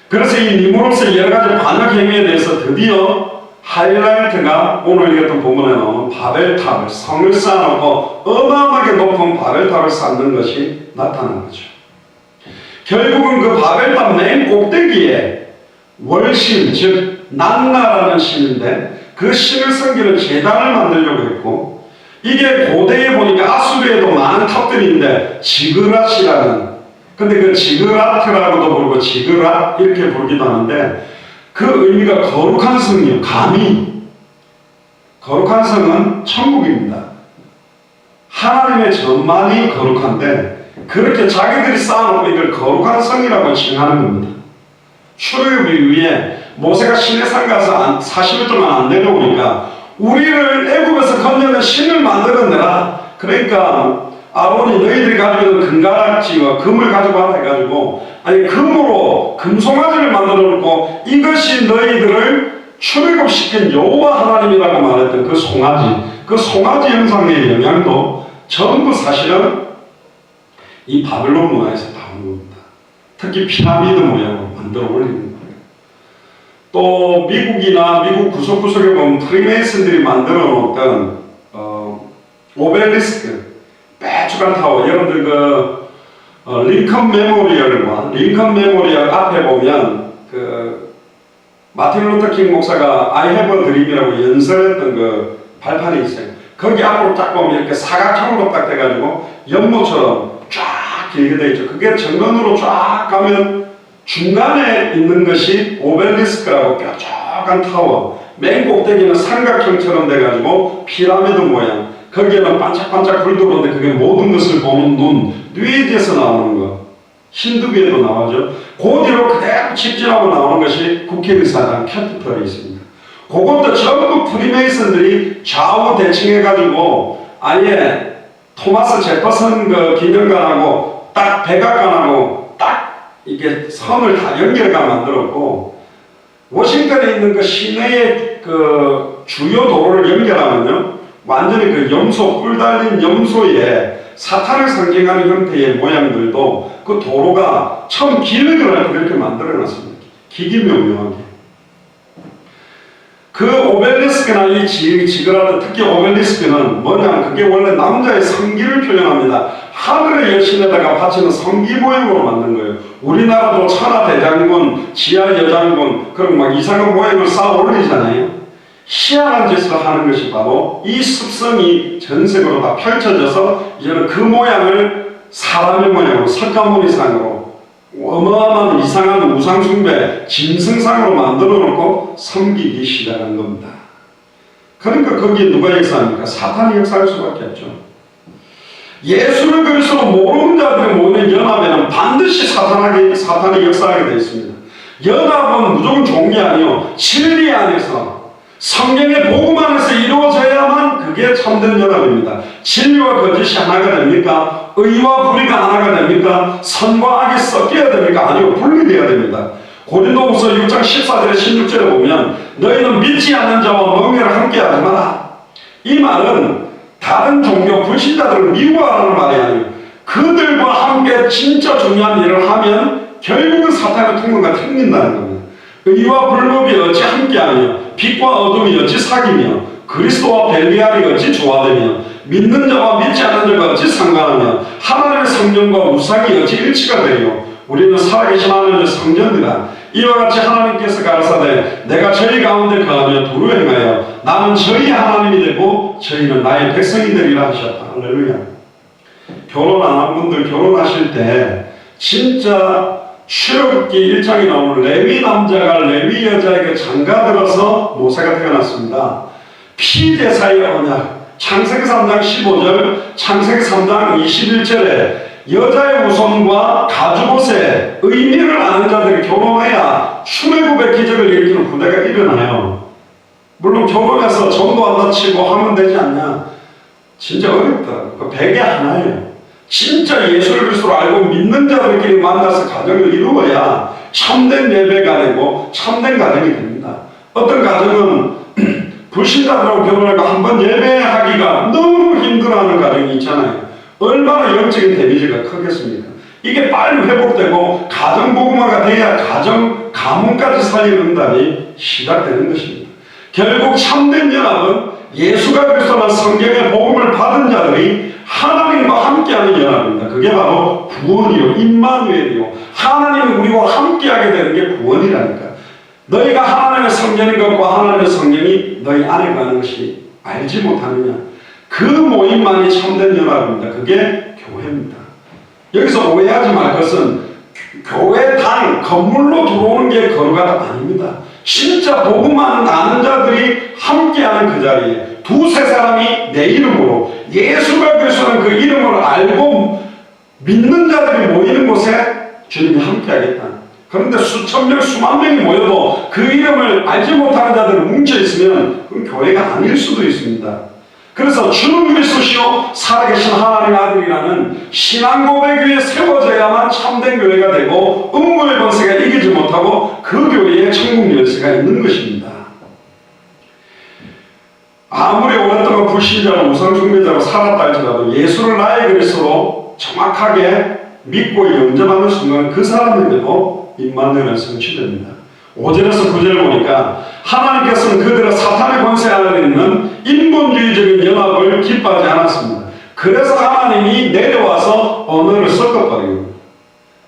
그래서 이 니무롯의 여러 가지 반역 행위에 대해서 드디어 하이라이트가 오늘 읽었던 본문에 나오는 바벨탑을, 성을 쌓아놓고 어마어마하게 높은 바벨탑을 쌓는 것이 나타난 거죠. 결국은 그 바벨탑 맨 꼭대기에 월신, 즉 난나라는 신인데 그 신을 섬기는 제단을 만들려고 했고, 이게 고대에 보니까 아수르에도 많은 탑들이 있는데 지그랏이라는, 근데 그 지그라트라고도 부르고 지그랏 이렇게 부르기도 하는데 그 의미가 거룩한 성이요. 감히 거룩한 성은 천국입니다. 하나님의 전만이 거룩한데 그렇게 자기들이 쌓아놓고 이걸 거룩한 성이라고 칭하는 겁니다. 출애굽 이후에 모세가 시내산 가서 40일 동안 안 내려오니까 우리를 애굽에서 건져낸 신을 만들어내라. 그러니까 아론이 너희들이 가지고 있는 금가락지와 금을 가져가라 해가지고, 아니 금으로 금송아지를 만들어 놓고 이것이 너희들을 출애굽시킨 여호와 하나님이라고 말했던 그 송아지, 그 송아지 형상의 영향도 전부 사실은 이 바벨론 문화에서 나온 겁니다. 특히 피라미드 모양으로 만들어 올리는 거예요. 또 미국이나 미국 구석구석에 보면 프리메이슨들이 만들어 놓았던 오벨리스크, 빼쭉한 타워, 여러분들 링컨 메모리얼 앞에 보면 그 마틴 루터 킹 목사가 I have a dream이라고 연설했던 그 발판이 있어요. 거기 앞으로 딱 보면 이렇게 사각형으로 딱 돼가지고 연못처럼 쫙 길게 돼 있죠. 그게 정면으로 쫙 가면 중간에 있는 것이 오벨리스크라고 뾰족한 타워, 맨 꼭대기는 삼각형처럼 돼가지고 피라미드 모양, 거기에는 반짝반짝 불 들어오는데 그게 모든 것을 보는 눈, 뉴에이지에서 나오는 거, 힌두교에도 나오죠. 그 뒤로 그대로 직진하고 나오는 것이 국회의사당 캔터터리에 있습니다. 그것도 전부 프리메이슨들이 좌우 대칭해가지고 아예 토마스 제퍼슨 그 기념관하고 딱 백악관하고 딱 이게 선을 다 연결해가 만들었고, 워싱턴에 있는 그 시내의 그 주요 도로를 연결하면요, 완전히 그 염소, 뿔 달린 염소에 사탄을 상징하는 형태의 모양들도 그 도로가 처음 길을 그려놓고 그렇게 만들어놨습니다. 기기묘묘하게. 그 오벨리스크나 이 지그라트, 특히 오벨리스크는 뭐냐면 그게 원래 남자의 성기를 표현합니다. 하늘의 여신에다가 바치는 성기 모양으로 만든 거예요. 우리나라도 천하대장군, 지하여장군, 그런 막 이상한 모양을 쌓아 올리잖아요. 희한한 짓을 하는 것이 바로 이 습성이 전 세계로 다 펼쳐져서 이제는 그 모양을 사람의 모양으로, 석가모니상으로, 어마어마한 이상한 우상숭배, 짐승상으로 만들어 놓고 섬기기 시작한 겁니다. 그러니까 거기에 누가 역사합니까? 사탄이 역사할 수밖에 없죠. 예수를 그리스도로 모르는 자들이 모이는 연합에는 반드시 사탄이 역사하게 되어 있습니다. 연합은 무조건 종이 아니요, 진리 안에서 성경의 복음 안에서 이루어져야만 그게 참된 연합입니다. 진리와 거짓이 하나가 됩니까? 의와 불의가 하나가 됩니까? 선과 악이 섞여야 됩니까? 아니요, 분리되어야 됩니다. 고린도후서 6장 14절에 16절에 보면 너희는 믿지 않는 자와 멍에를 함께 하지 마라. 이 말은 다른 종교 불신자들을 미워하라는 말이 아니에요. 그들과 함께 진짜 중요한 일을 하면 결국은 사탄의 통로가 튕긴다는 겁니다. 의와 불법이 어찌 함께하며 빛과 어둠이 어찌 사귀며 그리스도와 벨리알이 어찌 조화되며 믿는 자와 믿지 않는 자가 어찌 상관하며 하나님의 성령과 우상이 어찌 일치가 되며 우리는 살아계신 하나님의 성전이라. 이와 같이 하나님께서 가라사대 내가 저희 가운데 거하며 도로 행하여 나는 저희 하나님이 되고 저희는 나의 백성이 되리라 하셨다. 할렐루야. 결혼 안 한 분들 결혼하실 때 진짜 출애굽기 1장에 나오는 레위 남자가 레위 여자에게 장가들어서 모세가 태어났습니다. 피제사의 언약, 창세기 3장 15절, 창세기 3장 21절에 여자의 우선과 가죽옷의 의미를 아는 자들이 결혼해야 출애굽의 기적을 일으키는 부대가 일어나요. 물론 결혼해서 정도 안 다치고 하면 되지 않냐? 진짜 어렵더라고요. 그 베개 하나예요. 진짜 예수를 그리스도로 알고 믿는 자들끼리 만나서 가정을 이루어야 참된 예배가 되고 참된 가정이 됩니다. 어떤 가정은 불신자들하고 결혼하고 한번 예배하기가 너무 힘들어하는 가정이 있잖아요. 얼마나 영적인 데미지가 크겠습니까? 이게 빨리 회복되고 가정복음화가 돼야 가문까지 살리는 응답이 시작되는 것입니다. 결국 참된 연합은 예수가 그리스도란 성경의 복음을 받은 자들이 하나님과 함께하는 연합입니다. 그게 바로 구원이요, 임마누엘이요. 하나님이 우리와 함께하게 되는 게 구원이라니까. 너희가 하나님의 성전인 것과 하나님의 성령이 너희 안에 가는 것이 알지 못하느냐. 그 모임만이 참된 연합입니다. 그게 교회입니다. 여기서 오해하지 말 것은 교회 단 건물로 들어오는 게 거룩하다 아닙니다. 진짜 복음만 아는 자들이 함께하는 그 자리에 두세 사람이 내 이름으로 예수가 그리스도는 그 이름을 알고 믿는 자들이 모이는 곳에 주님이 함께하겠다. 그런데 수천 명, 수만 명이 모여도 그 이름을 알지 못하는 자들은 뭉쳐있으면 그건 교회가 아닐 수도 있습니다. 그래서 주는 그리스도시요 살아계신 하나님의 아들이라는 신앙 고백 위에 세워져야만 참된 교회가 되고 음모의 권세가 이기지 못하고 그 교회에 천국 열쇠가 있는 것입니다. 아무리 오랫동안 불신자로 우상숭배자로 살았다 할지라도 예수를 나의 그리스도로 정확하게 믿고 영접하는 순간 그 사람에게도 임마누엘은 성취됩니다. 5절에서 9절을 보니까 하나님께서는 그들의 사탄의 권세 아래 있는 인본주의적인 연합을 기뻐하지 않았습니다. 그래서 하나님이 내려와서 언어를 섞어버립니다.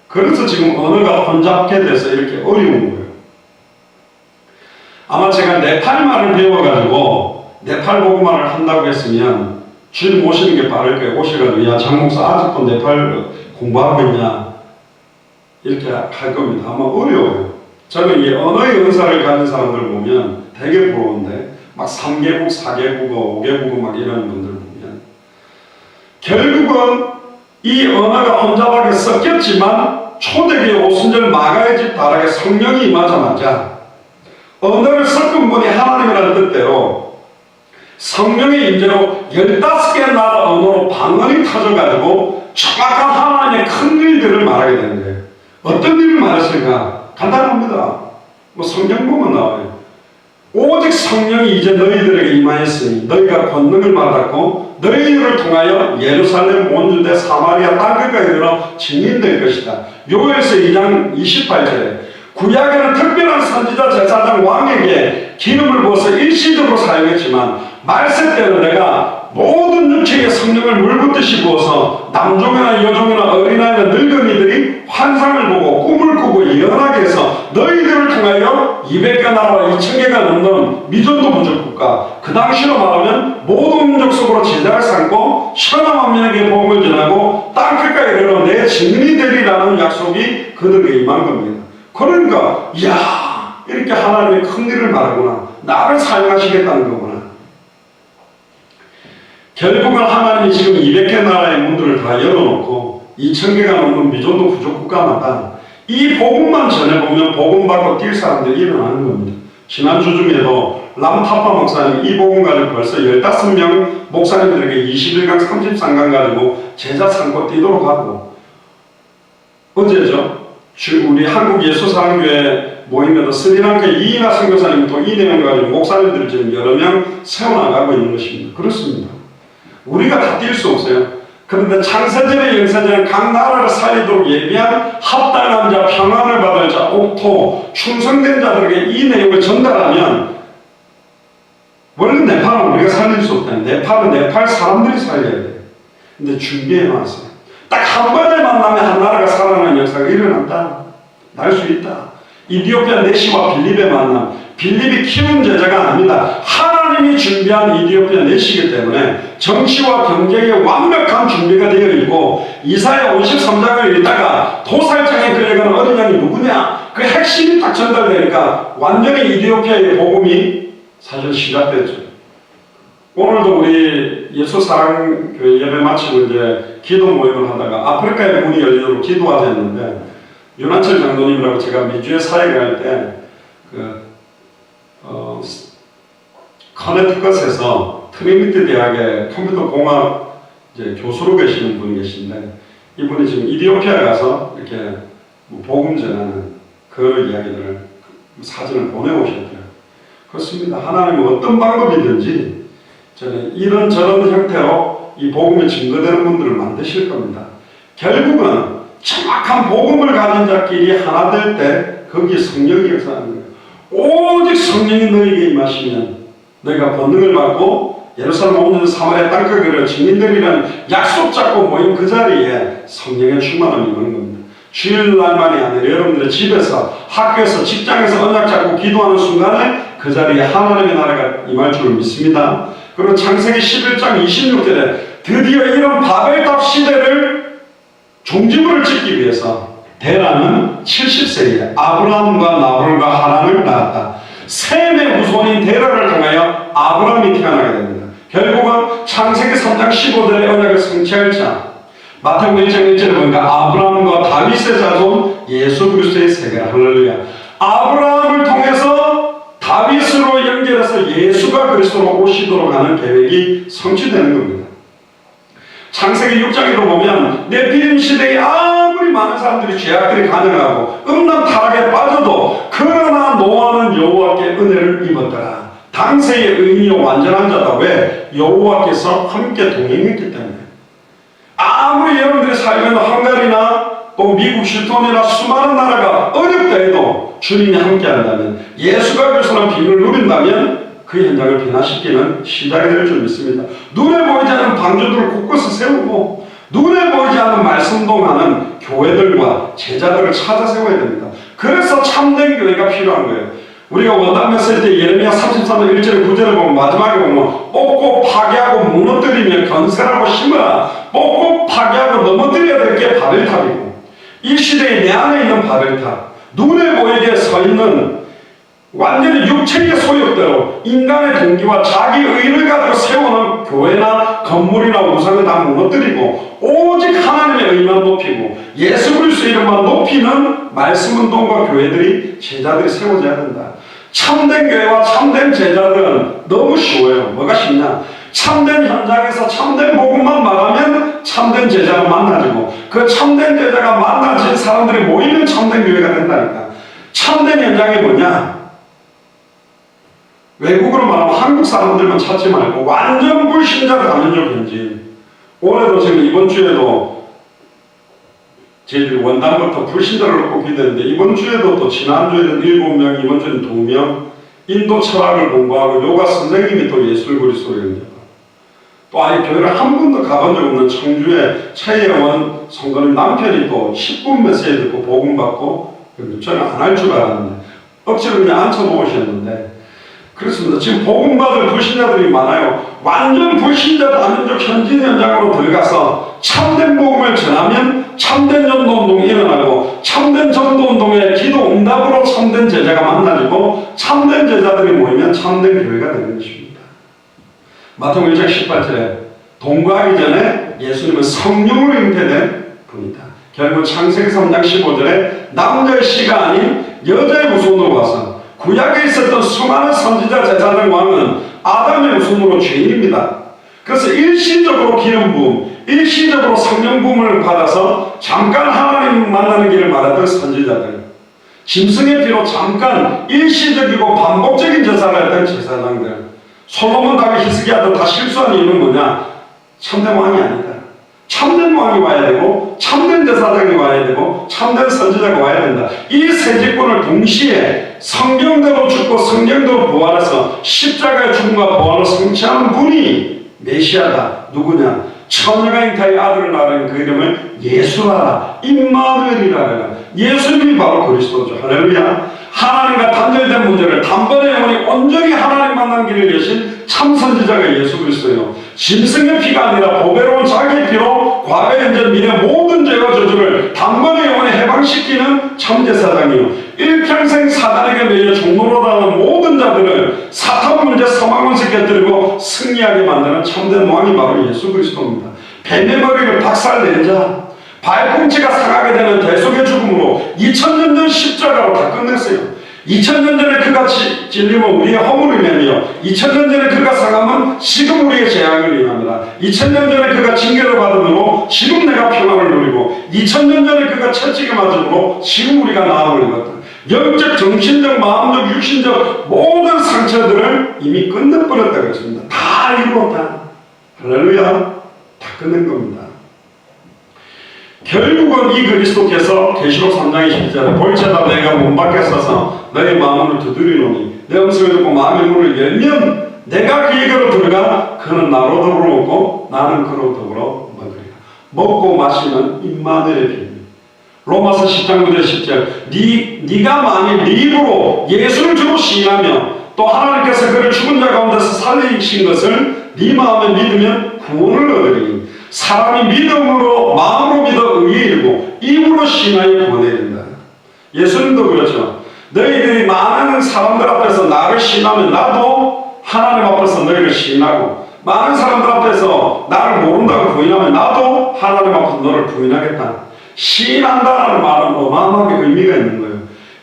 그래서 지금 언어가 혼잡게 돼서 이렇게 어려운 거예요. 아마 제가 네팔말을 배워가지고 네팔 복음화를 한다고 했으면 주님 오시는 게 빠를 거예요. 오셔가지고 야 장목사 아직도 네팔 공부하고 있냐 이렇게 할 겁니다. 아마 어려워요. 저는 이 언어의 은사를 가진 사람들 보면 되게 부러운데 막 3개국, 4개국어, 5개국어 막 이런 분들 보면 결국은 이 언어가 혼잡하게 섞였지만 초대교회 오순절 마가의 집 다락에 성령이 임하자마자 언어를 섞은 분이 하나님이라는 뜻대로 성령의 임재로 15개의 나라 언어로 방언이 터져가지고 정확한 하나님의 큰 일들을 말하게 되는 거예요. 어떤 일을 말했을까? 간단합니다. 뭐 성경 보면 나와요. 오직 성령이 이제 너희들에게 임하였으니 너희가 권능을 받았고 너희를 통하여 예루살렘, 온 유대, 사마리아 땅끝까지 이르러 증인될 것이다. 요엘서 2장 28절에 구약에는 특별한 선지자, 제사장, 왕에게 기름을 부어서 일시적으로 사용했지만 말세 때는 내가 모든 육체의 성령을 물붓듯이 부어서 남종이나 여종이나 어린아이나 늙은이들이 환상을 보고 꿈을 꾸고 예언하게 해서 너희들을 통하여 200개 나라와 2000개가 넘는 미전도 부족 국가, 그 당시로 말하면 모든 민족 속으로 제자를 삼고 천하 만민에게 복음을 전하고 땅끝까지 이르러 내 증인이 되리라는 약속이 그들에게 임한 겁니다. 그러니까 이야 이렇게 하나님의 큰 일을 말하구나, 나를 사용하시겠다는 거구나. 결국은 하나님이 지금 200개 나라의 문들을 다 열어놓고 2000개가 넘는 미전도 부족 국가마다 이 복음만 전해보면 복음 받고 뛸 사람들이 일어나는 겁니다. 지난주 중에도 람타파 목사님 이 복음 가지고 벌써 15명 목사님들에게 21강 33강 가지고 제자 삼고 뛰도록 하고, 어제죠? 우리 한국 예수사랑교회 모임에도 스리랑카 이인하 선교사님 또 이 내용 가지고 목사님들이 지금 여러 명 세워나가고 있는 것입니다. 그렇습니다. 우리가 다 뛸 수 없어요. 그런데 창세전의 영세전은 각 나라를 살리도록 예비한 합당한 자, 평안을 받을 자, 옥토, 충성된 자들에게 이 내용을 전달하면 원래 네팔은 우리가 살릴 수 없다. 네팔은 네팔 사람들이 살려야 돼요. 근데 준비해 놨어요. 딱 한 번에 만나면 한 나라가 살아나는 역사가 일어난다. 날 수 있다. 이디오피아 내시와 빌립의 만남. 빌립이 키운 제자가 아닙니다. 하나님이 준비한 이디오피아 내시이기 때문에 정치와 경제에 완벽한 준비가 되어 있고 이사야 53장을 읽다가 도살장에 끌려가는 어린 양이 누구냐? 그 핵심이 딱 전달되니까 완전히 이디오피아의 복음이 사실 시작됐죠. 오늘도 우리 예수사랑교회 예배 마치고 이제 기도 모임을 하다가 아프리카의 문이 열리도록 기도하자 했는데 윤한철 장로님이라고 제가 미주에 사역을 할 때 커네티컷에서 트리니티 대학의 컴퓨터 공학 이제 교수로 계시는 분이 계신데 이분이 지금 이디오피아 가서 이렇게 복음 전하는 그 이야기들을 사진을 보내오셨대요. 그렇습니다. 하나님은 어떤 방법이든지 저는 이런저런 형태로 이 복음이 증거되는 분들을 만드실 겁니다. 결국은 정확한 복음을 가진 자끼리 하나 될 때 거기에 성령이 역사하는 거예요. 오직 성령이 너에게 임하시면 너희가 권능을 받고 예루살렘 온 사마리아 땅끝을 증인들이라는 약속 잡고 모인 그 자리에 성령의 충만함이 임하는 겁니다. 주일날만이 아니라 여러분들의 집에서, 학교에서, 직장에서 언약 잡고 기도하는 순간에 그 자리에 하나님의 나라가 임할 줄을 믿습니다. 그리고 창세기 11장 26절에 드디어 이런 바벨탑 시대를 종지부를 찍기 위해서 데라는 70세에 아브라함과 나홀과 하란을 낳았다. 셈의 후손인 데라를 통하여 아브라함이 태어나게 됩니다. 결국은 창세기 3장 15절의 언약을 성취할 자, 마태복음 1장 1절에 보니까 아브라함과 다윗의 자손 예수 그리스도의 세계라. 할렐루야. 아브라함을 통해서 다윗으로 연결해서 예수가 그리스도로 오시도록 하는 계획이 성취되는 겁니다. 창세기 6장에도 보면 네피림 시대에 아무리 많은 사람들이 죄악들이 가능하고 음란 타락에 빠져도 그러나 노아는 여호와께 은혜를 입었더라. 당세의 의인이요 완전한 자다. 왜? 여호와께서 함께 동행했기 때문에. 아무리 여러분들이 살면 헝가리나 또 미국 슈톤이나 수많은 나라가 어렵다 해도 주님이 함께 한다면, 예수가 그리스도라는 비밀을 누린다면 그 현장을 변화시키는 시작이 될 줄 믿습니다. 눈에 보이지 않는 방주들을 곳곳에 세우고 눈에 보이지 않는 말씀동하는 교회들과 제자들을 찾아 세워야 됩니다. 그래서 참된 교회가 필요한 거예요. 우리가 원단 메시지 때 예레미야 33장 1절에 9절에 보면 마지막에 보면 뽑고 파괴하고 무너뜨리며 건설하고 심으라. 뽑고 파괴하고 넘어뜨려야 될 게 바벨탑이고, 이 시대에 내 안에 있는 바벨탑, 눈에 보이게 서 있는 완전히 육체의 소욕대로 인간의 동기와 자기 의를 가지고 세우는 교회나 건물이나 우상을 다 무너뜨리고 오직 하나님의 의만 높이고 예수 그리스도의 이름만 높이는 말씀운동과 교회들이, 제자들이 세워져야 된다. 참된 교회와 참된 제자들은 너무 쉬워요. 뭐가 쉽냐? 참된 현장에서 참된 복음만 말하면 참된 제자가 만나지고, 그 참된 제자가 만나진 사람들이 모이면 참된 교회가 된다니까. 참된 현장이 뭐냐? 외국으로 말하면 한국 사람들만 찾지 말고 완전 불신자 다민족 현지인. 올해도 지금 이번 주에도 저희들이 원단부터 불신자를 놓고 기도했는데, 이번 주에도 또 지난주에는 7명, 이번 주에는 2명 인도 철학을 공부하고 요가 선생님이 또 예술 그리스도를 연결하고, 또 아예 교회를 한 번도 가본 적 없는 청주의 최예원 성도님 남편이 또 10분 메시지 듣고 복음 받고, 저는 안 할 줄 알았는데 억지로 그냥 앉혀놓으셨는데, 그렇습니다. 지금 복음받을 불신자들이 많아요. 완전 불신자 다민족 현진 현장으로 들어가서 참된 복음을 전하면 참된 전도운동이 일어나고, 참된 전도운동의 기도 응답으로 참된 제자가 만나지고, 참된 제자들이 모이면 참된 교회가 되는 것입니다. 마태복음 1장 18절에 동거하기 전에 예수님은 성령으로 잉태된 분이다. 결국 창세기 3장 15절에 남자의 씨가 아닌 여자의 후손으로 와서, 구약에 있었던 수많은 선지자 제사장 왕은 아담의 후손으로 죄인입니다. 그래서 일시적으로 기름 부음, 일시적으로 성령 부음을 받아서 잠깐 하나님 만나는 길을 말했던 선지자들, 짐승의 피로 잠깐 일시적이고 반복적인 제사를 했던 제사장들, 솔로몬, 다윗, 히스기야도 다 실수한 이유는 뭐냐? 참된 왕이 아니다. 참된 왕이 와야 되고 참된 제사장이 와야 되고 참된 선지자가 와야 된다. 이 세 직분을 동시에 성경대로 죽고 성경대로 부활해서 십자가의 죽음과 부활을 성취하는 분이 메시아다. 누구냐? 처녀가 잉타의 아들을 낳은 그 이름을 예수라라. 임마누엘이라라. 예수님이 바로 그리스도죠. 할렐루야. 하나님과 단절된 문제를 단번에 영원히 온전히 하나님 만난 길을 여신 참선지자가 예수 그리스도예요. 짐승의 피가 아니라 보배로운 자기의 피로 과거 현재 미래 모든 죄와 저주를 단번에 영원히 해방시키는 참제사장이요. 일평생 사단에게 매여 종로로 당하는 모든 자들을 사탄 문제 사망원세 깨뜨리고 승리하게 만드는 참된 왕이 바로 예수 그리스도입니다. 뱀의 머리를 박살낸 자, 발꿈치가 상하게 되는 대속의 죽음으로 2000년 전 십자가로 다 끝냈어요. 2000년 전에 그가 찔리면 우리의 허물을 내며 2000년 전에 그가 상하면 지금 우리의 재앙을 인합니다. 2000년 전에 그가 징계를 받음으로 지금 내가 평안을 누리고 2000년 전에 그가 채찍에 맞음으로 지금 우리가 나음을 입었다. 영적, 정신적, 마음적, 육신적 모든 상처들을 이미 끝내버렸다고 했습니다. 다 이루었다. 할렐루야. 다 끝낸 겁니다. 결국은 이 그리스도께서 계시록 3장 20절에 볼지어다 내가 문 밖에 서서 너의 마음을 두드리노니 내 음성을 듣고 마음의 문을 열면 내가 그에게로 들어가 그는 나로 더불어 먹고 나는 그로 더불어 먹으리라. 먹고 마시는 임마누엘의 비밀. 로마서 10장 9절 10절 네가 만일 네 입으로 예수를 주로 시인하며 또 하나님께서 그를 죽은 자 가운데서 살리신 것을 네 마음에 믿으면 구원을 얻으리니 사람이 믿음으로 마음으로 믿어 의에 이르고 입으로 시인하여 구원에 이른다. 예수님도 그렇죠. 너희들이 많은 사람들 앞에서 나를 시인하면 나도 하나님 앞에서 너희를 시인하고 많은 사람들 앞에서 나를 모른다고 부인하면 나도 하나님 앞에서 너를 부인하겠다. 시인한다는 말은 어마어마하게 의미가 있는 거예요.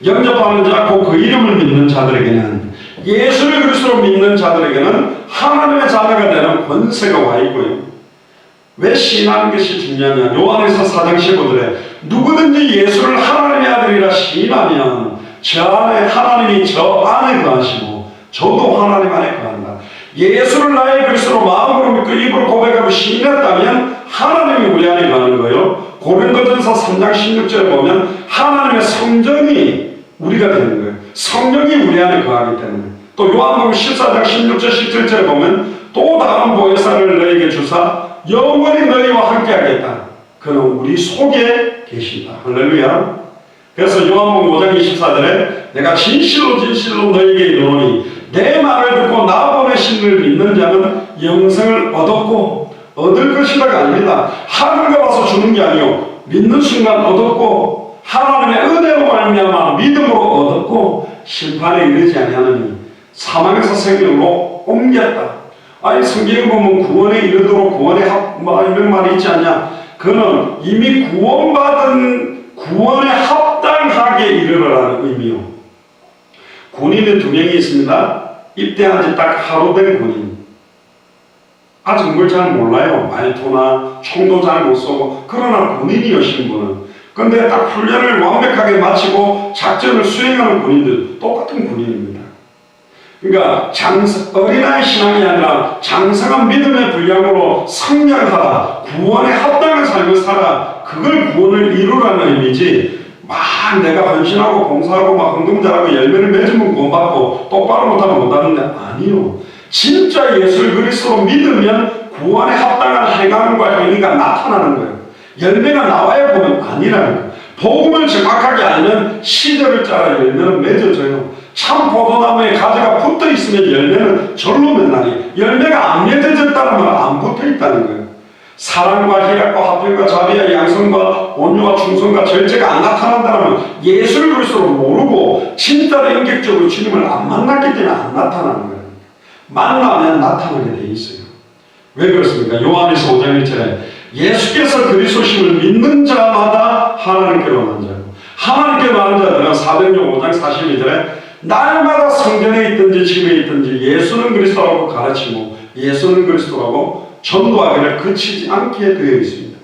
영접하는 자, 곧 그 이름을 믿는 자들에게는 예수를 그리스도로 믿는 자들에게는 하나님의 자녀가 되는 권세가 와 있고요. 왜 시인하는 것이 중요하냐? 요한에서 4장 15절에 누구든지 예수를 하나님의 아들이라 시인하면 저 안에 하나님이 저 안에 거하시고 저도 하나님 안에 거한다. 예수를 나의 그리스도로 마음으로 믿고 입으로 고백하고 시인했다면 하나님이 우리 안에 거하는 거예요. 고린도전서 3장 16절에 보면 하나님의 성전이 우리가 되는 거예요. 성령이 우리 안에 거하기 때문에. 또 요한복음 14장 16절 17절에 보면 또 다른 보혜사를 너에게 주사 영원히 너희와 함께 하겠다. 그는 우리 속에 계신다. 할렐루야. 그래서 요한복음 5장 24절에 내가 진실로 진실로 너에게 이르노니 내 말을 듣고 나 보내신 이를 믿는 자는 영생을 얻었고 얻을 것이다가 아닙니다. 하늘가 와서 주는 게 아니요 믿는 순간 얻었고 하나님의 은혜로 말미암아 믿음으로 얻었고 심판에 이르지 아니하느니 사망에서 생명으로 옮겼다. 아니 성경에 보면 구원에 이르도록 구원에 이런 말이 있지 않냐? 그는 이미 구원받은 구원에 합당하게 이르라는 의미요. 군인은 2명이 있습니다. 입대한 지 딱 하루 된 군인. 아직 뭘 잘 몰라요. 말투나 총도 잘 못 쏘고. 그러나 군인이신 분은. 근데 딱 훈련을 완벽하게 마치고 작전을 수행하는 군인들 똑같은 군인입니다. 그러니까 어린아이 신앙이 아니라 장성한 믿음의 분량으로 성장하라, 구원에 합당한 삶을 살아, 그걸 구원을 이루라는 의미지. 막 내가 헌신하고 봉사하고 막 헌금 잘하고 열매를 맺으면 구원받고 똑바로 못하면 못하는데 아니요. 진짜 예수를 그리스도로 믿으면 구원에 합당한 행함과 행위가 나타나는 거예요. 열매가 나와야 보면 아니라는 거예요. 복음을 정확하게 알면 시절을 따라 열매는 맺어져요. 참 포도나무에 가지가 붙어 있으면 열매는 절로 맺나니 열매가 안 맺어졌다는 말은 안 붙어 있다는 거예요. 사랑과 희락과 화평과 자비와 양성과 온유와 충성과 절제가 안 나타난다면 예수를 그리스도로 모르고 진짜로 인격적으로 주님을 안 만났기 때문에 안 나타나는 거예요. 만나면 나타나게 돼 있어요. 왜 그렇습니까? 요한에서 5장 1절에 예수께서 그리스도심을 믿는 자마다 하나님께로 나는 자고 하나님께 나는 자들은 사도행전 5장 42절에 날마다 성전에 있든지 집에 있든지 예수는 그리스도라고 가르치고 예수는 그리스도라고 전도하기를 그치지 않게 되어 있습니다.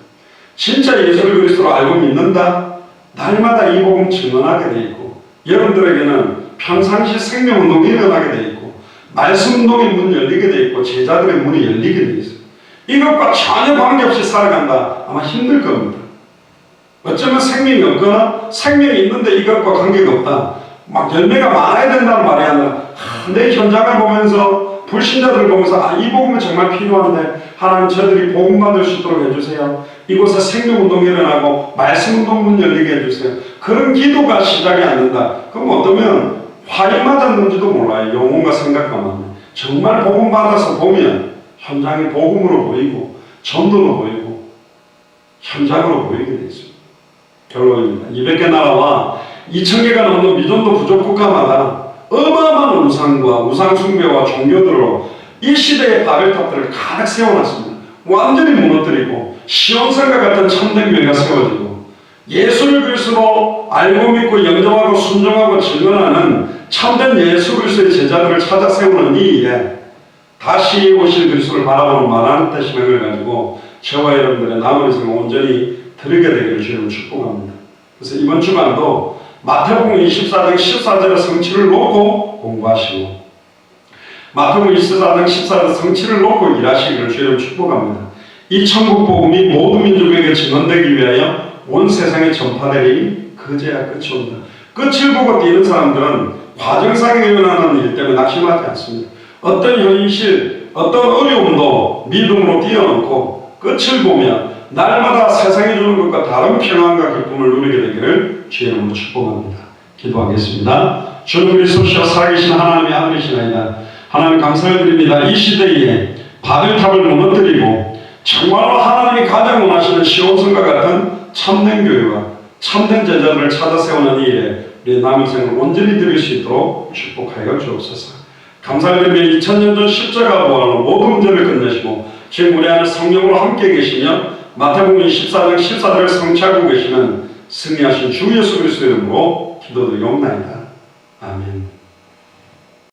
진짜 예수를 그리스도로 알고 믿는다? 날마다 이 복음 증언하게 되어 있고 여러분들에게는 평상시 생명운동이 일어나게 되어 있고 말씀운동의 문이 열리게 되어 있고 제자들의 문이 열리게 되어 있어요. 이것과 전혀 관계없이 살아간다. 아마 힘들 겁니다. 어쩌면 생명이 없거나 생명이 있는데 이것과 관계가 없다. 막 열매가 많아야 된다는 말이 아니라 내 현장을 보면서 불신자들을 보면서 이 복음이 정말 필요한데 하나님 저들이 복음 받을 수 있도록 해주세요. 이곳에 생명운동이 일어나고 말씀운동 문 열리게 해주세요. 그런 기도가 시작이 안 된다. 그럼 어쩌면 화이 맞았는지도 몰라요. 영혼과 생각과만. 정말 복음 받아서 보면 현장이 복음으로 보이고 전도로 보이고 현장으로 보이게 되어 있습니다. 결론입니다. 200개 나라와 2000개가 넘는 미전도 부족 국가마다 어마어마한 우상과 우상숭배와 종교들로 이 시대의 바벨탑들을 가득 세워놨습니다. 완전히 무너뜨리고 시온산과 같은 참된 교회가 세워지고 예수를 그리스도로 알고 믿고 영접하고 순종하고 증언하는 참된 예수 그리스도의 제자들을 찾아 세우는 이 일에 다시 오실 그리스도를 바라보는 만한 뜻심을 가지고 저와 여러분들의 남은 인생을 온전히 드리게 되기를 주님을 축복합니다. 그래서 이번 주간도 마태복음 24장 14절의 성취를 놓고 공부하시고 마태복음 24장 14절 성취를 놓고 일하시기를 주님을 축복합니다. 이 천국 복음이 모든 민족에게 증언되기 위하여 온 세상에 전파되리니 그제야 끝이 온다. 끝을 보고 뛰는 사람들은 과정상에 일어나는 일 때문에 낙심하지 않습니다. 어떤 현실, 어떤 어려움도 믿음으로 뛰어넘고 끝을 보면 날마다 세상이 주는 것과 다른 평안과 기쁨을 누리게 되기를 주의 이름으로 축복합니다. 기도하겠습니다. 주 그리스도시여 살아계신 하나님의 아들이시나이다. 하나님 감사를 드립니다. 이 시대에 바벨탑을 무너뜨리고 정말로 하나님이 가장 원하시는 시온성과 같은 참된 교회와 참된 제자들을 찾아 세우는 이 일에 우리의 남은 생을 온전히 드릴 수 있도록 축복하여 주옵소서. 감사를 드리며 2000년 전 십자가 부활로 모든 문제를 끝내시고 지금 우리 안에 성령으로 함께 계시며 마태복음 24장 14절을 성취하고 계시는 승리하신 주 예수 그리스도의 이름으로 기도드리옵나이다. 아멘.